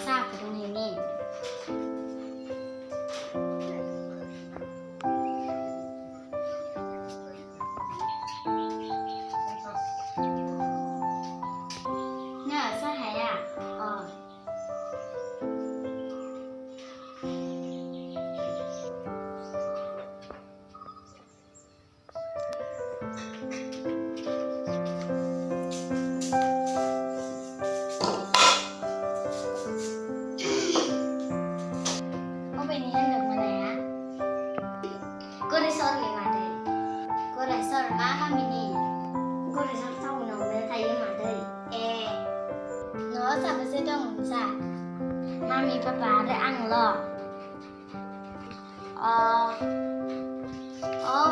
साहखौ दंहैनि नो साहाया ini hendak mana ya? Koresor nih made. Koresor mana mini? Koresor tahu nomor kayu made. No sampai sedang sa. Mami papa ada anglo.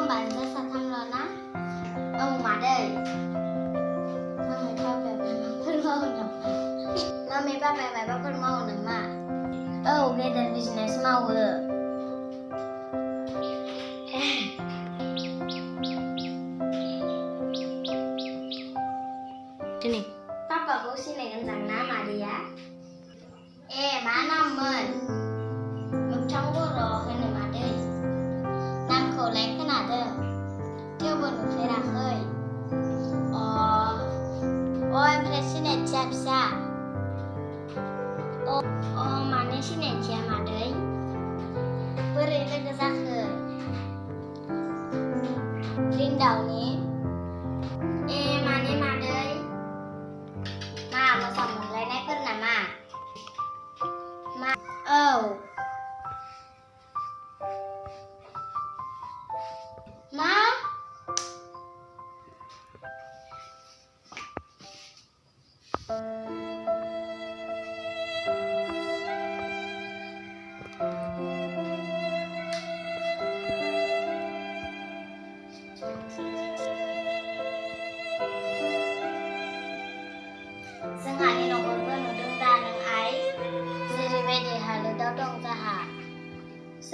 Bantu satam lo na. Made. Mami papa mau no. Mami papa mau no ma. Beda bisnis mau. Sini. Papa gue sini kencang nama dia. Mana men? Mukcang boro ini made. Nam kolek kan ada. Dia baru ferakhoi. Presiden siapa? Mana sih nenci amadai? Beri lega zakhe. Rindau ni